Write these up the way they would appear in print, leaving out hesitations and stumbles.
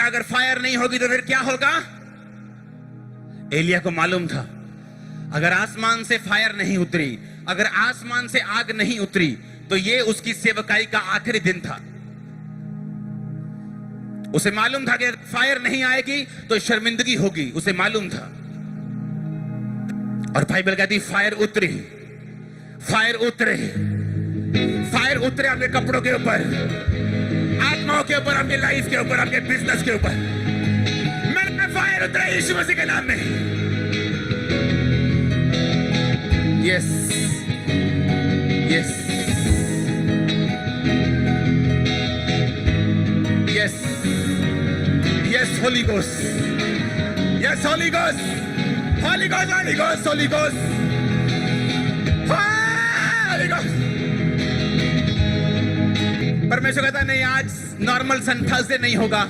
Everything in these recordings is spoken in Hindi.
कहा अगर फायर नहीं होगी तो फिर क्या होगा? एलिया को मालूम था अगर आसमान से फायर नहीं उतरी, अगर आसमान से आग नहीं उतरी, तो ये उसकी सेवकाई का आखिरी दिन था। उसे मालूम था कि फायर नहीं आएगी तो शर्मिंदगी होगी, उसे मालूम था। और बाइबल कहती फायर उतरी, फायर उतरे, फायर उतरे आपके कपड़ों के ऊपर, आत्माओं के ऊपर, आपके लाइफ के ऊपर, आपके बिजनेस के ऊपर। मैंने फायर उतरा यीशु मसीह के नाम में। Yes yes yes yes Holi ghost, yes Holi ghost, Holi ghost, Holi ghost, Holi ghost, Holi ghost. परमेश्वर कहता नहीं आज नॉर्मल सन थर्सडे नहीं होगा।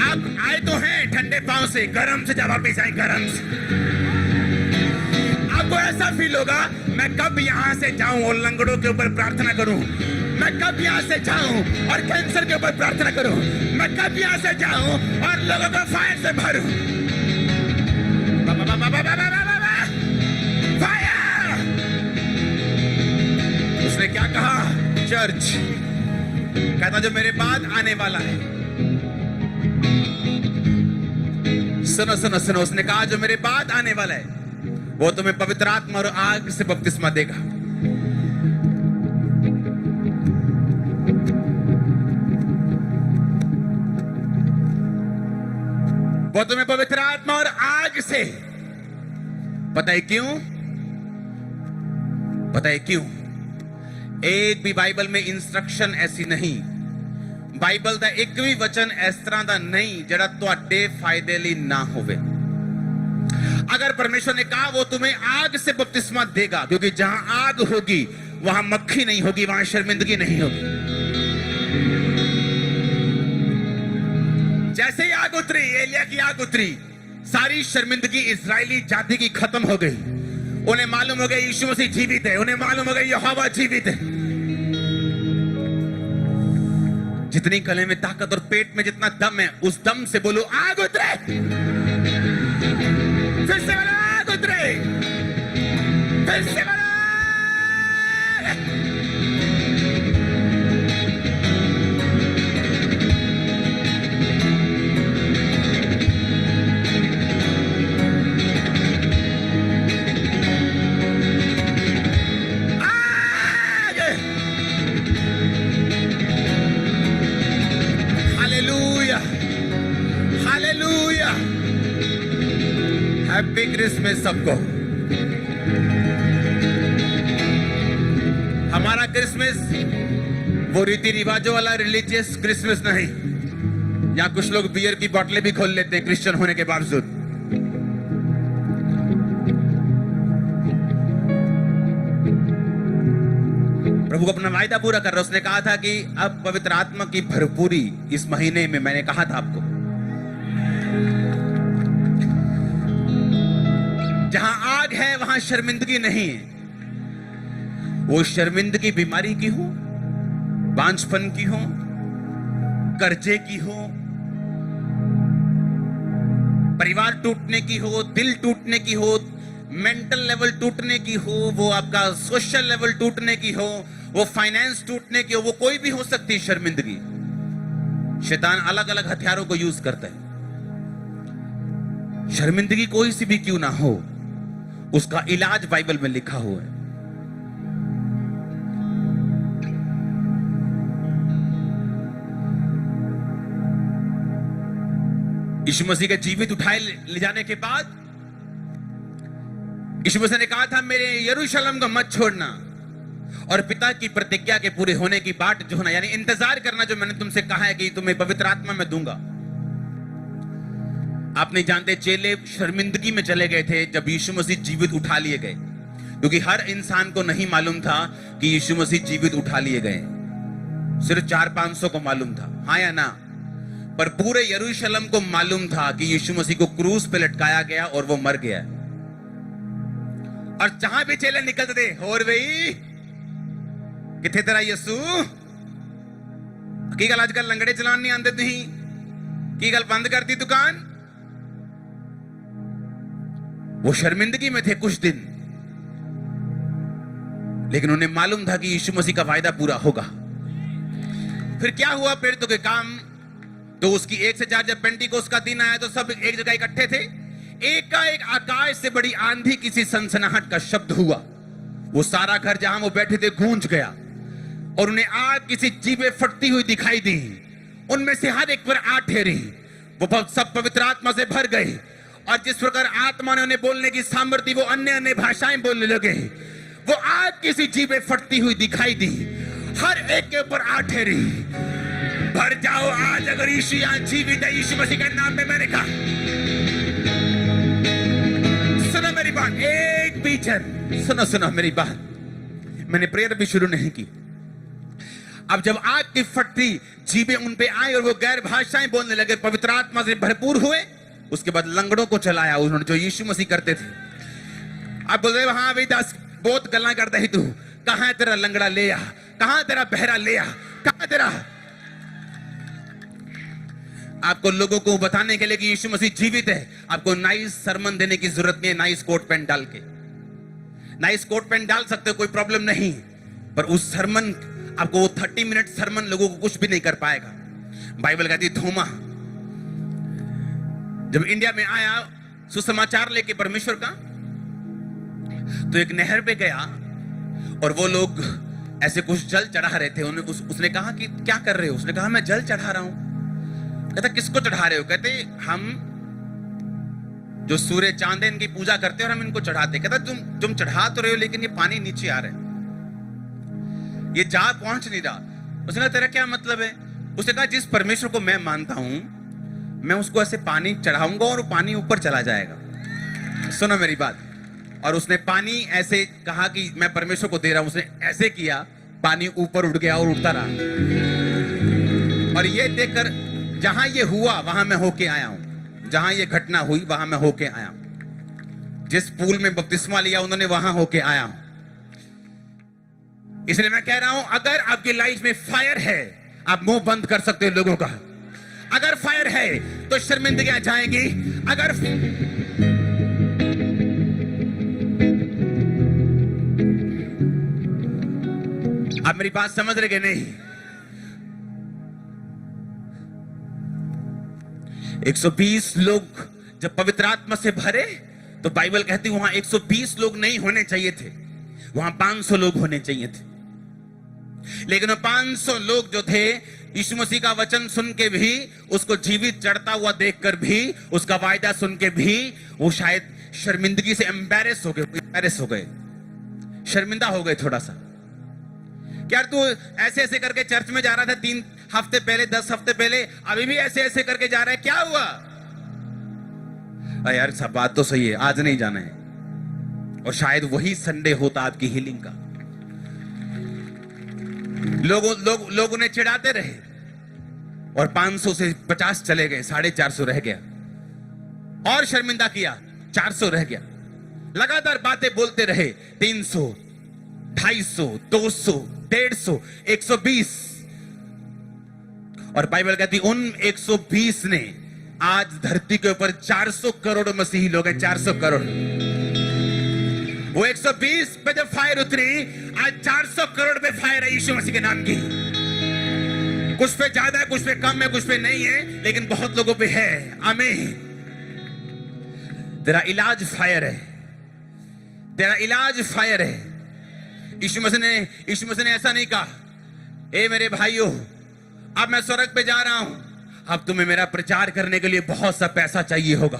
आप आए तो हैं ठंडे पांव से, गरम से जब वापिस आए गरम से। आपको ऐसा फील होगा मैं कब यहां से जाऊं और लंगड़ों के ऊपर प्रार्थना करूं, मैं कब यहां से जाऊं और कैंसर के ऊपर प्रार्थना करूं, मैं कब यहां से जाऊं और लोगों को फायर से भरूं। फायर! उसने क्या कहा? चर्च कहता जो मेरे बाद आने वाला है, सुनो सुनो सुनो, उसने कहा जो मेरे बाद आने वाला है वो तुम्हें पवित्र आत्मा और आग से बपतिस्मा देगा। वो तुम्हें पवित्र आत्मा और आग से, पता है क्यों? पता है क्यों? एक भी बाइबल में इंस्ट्रक्शन ऐसी नहीं, बाइबल ਦਾ ਇੱਕ ਵੀ वचन इस तरह ਦਾ नहीं ਜਿਹੜਾ ਤੁਹਾਡੇ फायदे ਲਈ ना होवे। अगर परमेश्वर ने कहा वो तुम्हें आग से बपतिस्मा देगा, क्योंकि जहां आग होगी वहां मक्खी नहीं होगी, वहां शर्मिंदगी नहीं होगी। जैसे ही आग उतरी, एलिया की आग उतरी, सारी शर्मिंदगी इजरायली जाति की खत्म हो गई। उन्हें मालूम हो गया यीशु मसीह जीवित है, उन्हें मालूम हो गया यहोवा जीवित है। जितनी गले में ताकत और पेट में जितना दम है, उस दम से बोलो आग उतरे। फिर से बोलो आग उतरे, फिर से बोलो। हैप्पी क्रिसमस सबको। हमारा क्रिसमस वो रीति रिवाजों वाला रिलीजियस क्रिसमस नहीं। यहां कुछ लोग बियर की बोतलें भी खोल लेते हैं क्रिश्चियन होने के बावजूद। प्रभु अपना वायदा पूरा कर रहा है। उसने कहा था कि अब पवित्र आत्मा की भरपूरी इस महीने में, मैंने कहा था आपको, जहां आग है वहां शर्मिंदगी नहीं है। वो शर्मिंदगी बीमारी की हो, बांझपन की हो, कर्जे की हो, परिवार टूटने की हो, दिल टूटने की हो, मेंटल लेवल टूटने की हो, वो आपका सोशल लेवल टूटने की हो, वो फाइनेंस टूटने की हो, वो कोई भी हो सकती है शर्मिंदगी। शैतान अलग अलग हथियारों को यूज करता है। शर्मिंदगी कोई सी भी क्यों ना हो, उसका इलाज बाइबल में लिखा हुआ है। यीशु मसीह के जीवित उठाए ले जाने के बाद यीशु मसीह ने कहा था मेरे यरूशलेम को मत छोड़ना और पिता की प्रतिज्ञा के पूरे होने की बाट जो होना, यानी इंतजार करना जो मैंने तुमसे कहा है कि तुम्हें पवित्र आत्मा में दूंगा। आप नहीं जानते चेले शर्मिंदगी में चले गए थे जब यीशु मसीह जीवित उठा लिए गए, क्योंकि हर इंसान को नहीं मालूम था कि यीशु मसीह जीवित उठा लिए गए। सिर्फ 400-500 को मालूम था, हाँ या ना? पर पूरे यरूशलेम को मालूम था कि यीशु मसीह को क्रूस पे लटकाया गया और वो मर गया। और जहां भी चेले निकलते थे, और वही किथे तेरा यीशु की गल आजकल लंगड़े चलान नहीं आते तुम कि कल बंद कर दी दुकान। वो शर्मिंदगी में थे कुछ दिन, लेकिन उन्हें मालूम था कि यीशु मसीह का वायदा पूरा होगा। फिर क्या हुआ? प्रेरितों के काम तो उसकी 1 से 4 जब पेंटिकोस्त का दिन आया तो सब एक जगह इकट्ठे थे। एकाएक आकाश से बड़ी आंधी, किसी सनसनाहट का शब्द हुआ। वो सारा घर जहां वो बैठे थे गूंज गया और उन्हें आग किसी जीभे फटती हुई दिखाई दी। उनमें से हर एक पर आग ठहरी। वो सब पवित्र आत्मा से भर गए और जिस प्रकार आत्मा ने उन्हें बोलने की सामर्थ्य, वो अन्य अन्य भाषाएं बोलने लगे। वो आग किसी जीभे फटती हुई दिखाई दी, हर एक के ऊपर आग ठहरी। भर जाओ आज, अगर यीशु यहां जीवित है, यीशु मसीह के नाम में मैंने कहा। सुनो मेरी बात, एक भी जन, सुनो मेरी बात। मैंने प्रेयर भी शुरू नहीं की। अब जब आग की फटती जीभें उन पे आई और वो गैर भाषाएं बोलने लगे, पवित्र आत्मा से भरपूर हुए, उसके बाद लंगड़ों को चलाया उन्होंने, जो यीशु मसीह करते थे। अब बोल रहे हाँ भाई दास, बहुत गल्ला करता है तू। कहां है तेरा लंगड़ा ले आ, कहां तेरा बहरा ले आ, कहां तेरा। आपको लोगों को बताने के लिए कि यीशु मसीह जीवित है, आपको नाइस सरमन देने की जरूरत नहीं है। नाइस कोट पैंट डाल के, नाइस कोट पैंट डाल सकते हो, कोई प्रॉब्लम नहीं, पर उस सरमन, आपको वो 30 मिनट सरमन लोगों को कुछ भी नहीं कर पाएगा। बाइबल कहती है थोमा जब इंडिया में आया सुसमाचार लेके परमेश्वर का, तो एक नहर पे गया और वो लोग ऐसे कुछ जल चढ़ा रहे थे। उसने कहा कि क्या कर रहे हो? उसने कहा मैं जल चढ़ा रहा हूं। कहता किसको चढ़ा रहे हो? कहते हम जो सूर्य चांद है इनकी पूजा करते हैं और हम इनको चढ़ाते। कहता तुम चढ़ा तो रहे हो, लेकिन ये पानी नीचे आ रहा है, ये जा पहुंच नहीं रहा। उसने कहा तेरा क्या मतलब है? उसने कहा जिस परमेश्वर को मैं मानता हूं, मैं उसको ऐसे पानी चढ़ाऊंगा और पानी ऊपर चला जाएगा। सुनो मेरी बात। और उसने पानी ऐसे कहा कि मैं परमेश्वर को दे रहा हूं, उसने ऐसे किया, पानी ऊपर उठ गया और उठता रहा। और ये देखकर जहां ये हुआ वहां मैं होके आया हूं, जहां ये घटना हुई वहां मैं होके आया हूं। जिस पूल में बपतिस्मा लिया उन्होंने, वहां होके आया हूं। इसलिए मैं कह रहा हूं, अगर आपकी लाइफ में फायर है, आप मुंह बंद कर सकते हो लोगों का। अगर फायर है तो शर्मिंदगियां जाएंगी। अगर आप मेरी बात समझ रहे नहीं? 120 लोग जब पवित्र आत्मा से भरे तो बाइबल कहती वहां 120 लोग नहीं होने चाहिए थे, वहां 500 लोग होने चाहिए थे। लेकिन वो 500 लोग जो थे, यीशु मसीह का वचन सुन के भी, उसको जीवित चढ़ता हुआ देखकर भी, उसका वायदा सुन के भी, वो शायद शर्मिंदगी से एम्बैरेस हो गए, शर्मिंदा हो गए थोड़ा सा। क्या तू ऐसे ऐसे करके चर्च में जा रहा था 3 हफ्ते पहले, 10 हफ्ते पहले, अभी भी ऐसे ऐसे करके जा रहा है, क्या हुआ? यार सब बात तो सही है, आज नहीं जाना है। और शायद वही संडे होता आपकी हीलिंग का। लोग उन्हें चिढ़ाते रहे और 500 से 50 चले गए, 450 रह गया। और शर्मिंदा किया, 400 रह गया। लगातार बातें बोलते रहे, 300, 250, 200, 150, 120। और बाइबल कहती उन 120 ने आज धरती के ऊपर 400 करोड़ मसीही लोग हैं, 400 करोड़। वो 120 पे जब फायर उतरी, आज 400 करोड़ पे फायर है यीशु मसीह के नाम की। कुछ पे ज्यादा है, कुछ पे कम है, कुछ पे नहीं है, लेकिन बहुत लोगों पे है। आमीन। तेरा इलाज फायर है, तेरा इलाज फायर है। यीशु मसीह ने ऐसा नहीं कहा, ए मेरे भाइयों, अब मैं स्वर्ग पे जा रहा हूं, अब तुम्हें मेरा प्रचार करने के लिए बहुत सा पैसा चाहिए होगा,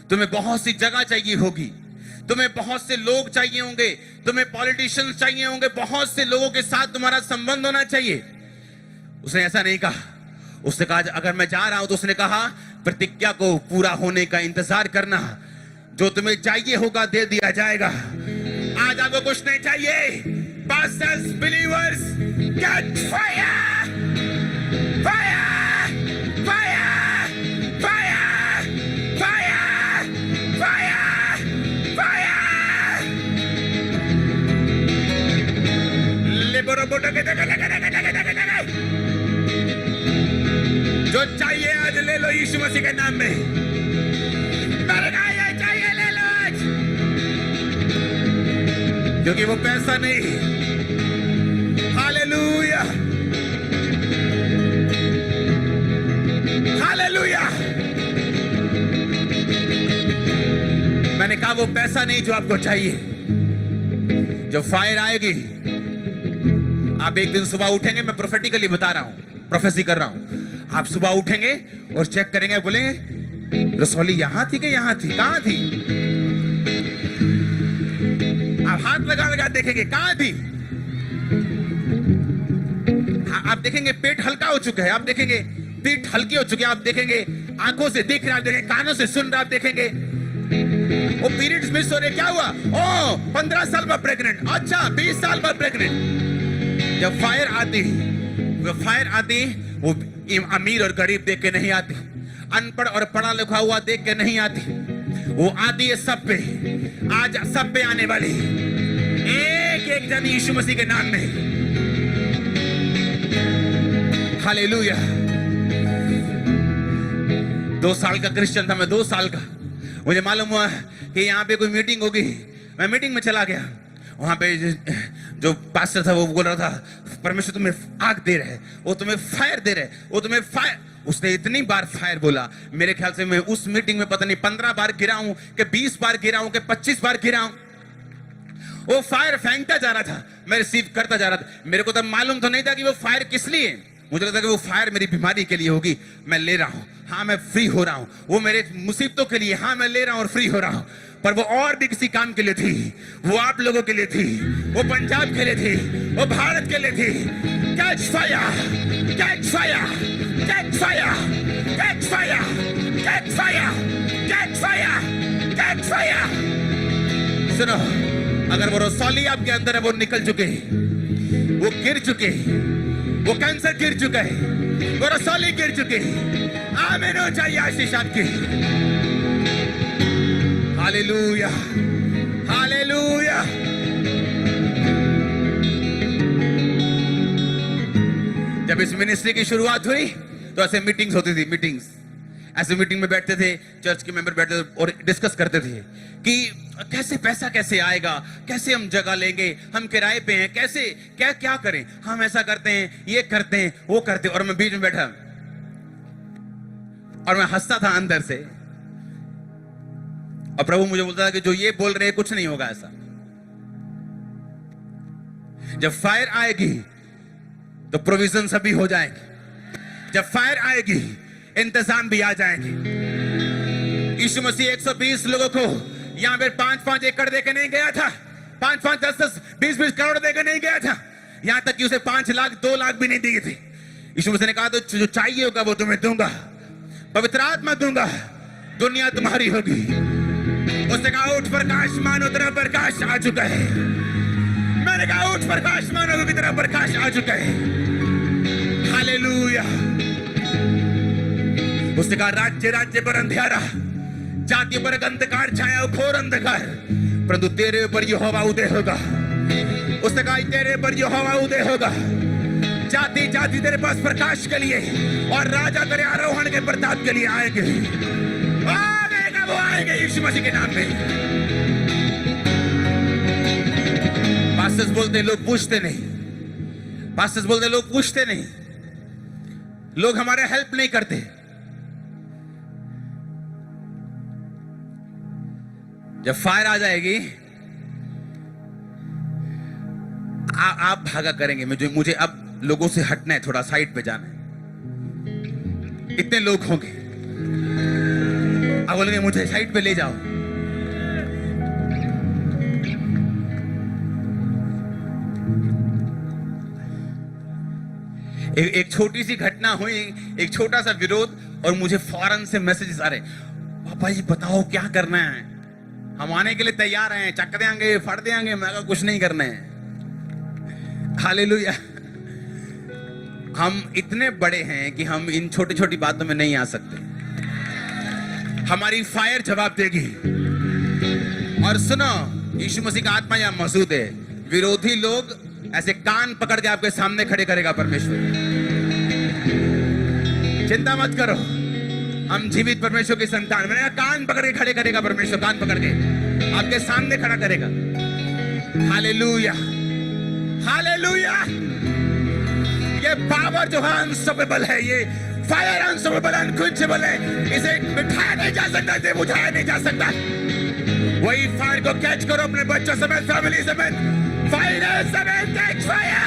तुम्हें बहुत सी जगह चाहिए होगी, तुम्हें बहुत से लोग चाहिए होंगे, तुम्हें पॉलिटिशियंस चाहिए होंगे, बहुत से लोगों के साथ तुम्हारा संबंध होना चाहिए। उसने ऐसा नहीं कहा। उसने कहा अगर मैं जा रहा हूं, तो उसने कहा प्रतिज्ञा को पूरा होने का इंतजार करना, जो तुम्हें चाहिए होगा दे दिया जाएगा। आज आपको कुछ नहीं चाहिए। Pastors, believers, get fire! Fire! Fire! Fire! Fire! Fire! Fire! Libero boto के जो चाहिए आज ले लो यीशु मसीह के नाम में। मेरे को ये चाहिए, ले लो आज। क्योंकि वो पैसा नहीं। Hallelujah, hallelujah. मैंने कहा वो पैसा नहीं जो आपको चाहिए। जब फायर आएगी, आप एक दिन सुबह उठेंगे, मैं प्रोफेटिकली बता रहा हूं, प्रोफेसी कर रहा हूं। आप सुबह उठेंगे और चेक करेंगे, बोलेंगे रसौली यहां थी कि यहां थी, कहां थी? आप हाथ लगा लगा देखेंगे कहां थी। आप देखेंगे पेट हल्का हो चुका है, आप देखेंगे पीठ हल्की हो चुकी है, आप देखेंगे आंखों से देख रहे, आप देखेंगे कानों से सुन रहे, आप देखेंगे वो पीरियड्स मिस हो रहे। क्या हुआ? ओ 15 साल बाद प्रेग्नेंट, अच्छा 20 साल बाद प्रेग्नेंट। जब फायर आती, वो फायर आती, वो अमीर और गरीब देख के नहीं आती, अनपढ़ और पढ़ा लिखा हुआ देख के नहीं आती, वो आती है सब पे। आज सब पे आने वाली एक एक जन यीशु मसीह के नाम में। हालेलुया। 2 साल का क्रिश्चियन था मैं, 2 साल का। मुझे मालूम हुआ कि यहाँ पे कोई मीटिंग होगी, मैं मीटिंग में चला गया। वहां पे जो पास्टर था वो बोल रहा था परमेश्वर तुम्हें आग दे रहे, वो तुम्हें फायर दे रहे, वो तुम्हें फायर। उसने इतनी बार फायर बोला, मेरे ख्याल से मैं उस मीटिंग में पता नहीं 15 बार गिरा हूं कि 20 बार गिरा हूं कि 25 बार गिरा हूं। वो फायर फेंकता जा रहा था, मैं रिसीव करता जा रहा था। मेरे को तब मालूम तो नहीं था कि वो फायर किस लिए। मुझे लगता कि वो फायर मेरी बीमारी के लिए होगी, मैं ले रहा हूं। हाँ मैं फ्री हो रहा हूं। वो मेरे मुसीबतों के लिए, हाँ मैं ले रहा हूं और फ्री हो रहा हूं। पर वो और भी किसी काम के लिए थी, वो आप लोगों के लिए थी, वो पंजाब के लिए थी, वो भारत के लिए थी। Catch fire, catch fire, catch fire, catch fire, catch fire, catch fire, catch fire. सुनो, अगर वो रसौली आपके अंदर है, वो निकल चुके, वो गिर चुके, वो कैंसर गिर चुका है, वो रसौली गिर चुके। आमीन हो चाहिए आशीष आपकी। Hallelujah, hallelujah. जब इस मिनिस्ट्री की शुरुआत हुई तो ऐसे मीटिंग्स होती थी, मीटिंग्स। ऐसे मीटिंग में बैठते थे, चर्च के मेंबर बैठते थे और डिस्कस करते थे कि कैसे पैसा कैसे आएगा, कैसे हम जगह लेंगे, हम किराए पे हैं, कैसे क्या क्या करें, हम ऐसा करते हैं, ये करते हैं, वो करते हैं। और मैं बीच में बैठा और मैं हंसता था अंदर से। और प्रभु मुझे बोलता था कि जो ये बोल रहे हैं कुछ नहीं होगा ऐसा। जब फायर आएगी तो प्रोविजन सभी हो जाएंगे। जब फायर आएगी इंतजाम भी आ जाएंगे। यीशु मसीह 120 लोगों को यहां पे 5-5 एकड़ देके नहीं गया था, 5-5, 10-10, 20-20 करोड़ देके नहीं गया था। यहां तक कि उसे 5 लाख 2 लाख भी नहीं दिए थे। यीशु मसीह ने कहा तो जो चाहिए होगा वो तुम्हें दूंगा, पवित्र आत्मा दूंगा, दुनिया तुम्हारी होगी। उसने कहा उठ प्रकाश मानो तेरा प्रकाश आ चुका है। मैंने कहा उठ प्रकाश मानो की तरह प्रकाश आ चुका है। हालेलुया। उसने कहा राज्य राज्य पर अंधेरा, जाति पर अंधकार छाया, घोर अंधकार, परंतु तेरे ऊपर यहोवा उदय होगा। उसने कहा तेरे पर यहोवा उदय होगा। जाति जाति तेरे पास प्रकाश के लिए और राजा तेरे आरोहण के प्रताप के लिए आएंगे। आएगा वो आएंगे यीशु मसीह के नाम में। पास्टर्स बोलते लोग पूछते नहीं, पास्टर्स बोलते लोग पूछते नहीं, लोग हमारे हेल्प नहीं करते। जब फायर आ जाएगी आप भागा करेंगे। मुझे अब लोगों से हटना है, थोड़ा साइड पे जाना है। इतने लोग होंगे, अब बोलेंगे मुझे साइड पे ले जाओ। एक छोटी सी घटना हुई, एक छोटा सा विरोध, और मुझे फौरन से मैसेजेस आ रहे, पापा जी बताओ क्या करना है, हम आने के लिए तैयार हैं, चक देंगे, फट देंगे। मैं कुछ नहीं करना है। हालेलुया। हम इतने बड़े हैं कि हम इन छोटी छोटी बातों में नहीं आ सकते। हमारी फायर जवाब देगी। और सुनो, यीशु मसीह का आत्मा यहां मौजूद है। विरोधी लोग ऐसे कान पकड़ के आपके सामने खड़े करेगा परमेश्वर। चिंता मत करो, हम जीवित परमेश्वर की संतान। मैंने कहा कान पकड़ के खड़े करेगा परमेश्वर, कान पकड़ के आपके सामने खड़ा करेगा। Hallelujah, hallelujah. ये पावर जो है अनस्टॉपेबल है, ये फायर अनस्टॉपेबल, अनक्वेंचेबल है। इसे मिटाया नहीं जा सकता, इसे बुझाया नहीं जा सकता। वही फायर को कैच करो अपने बच्चों समेत, फैमिली समेत, फायर समेत, कैच फायर।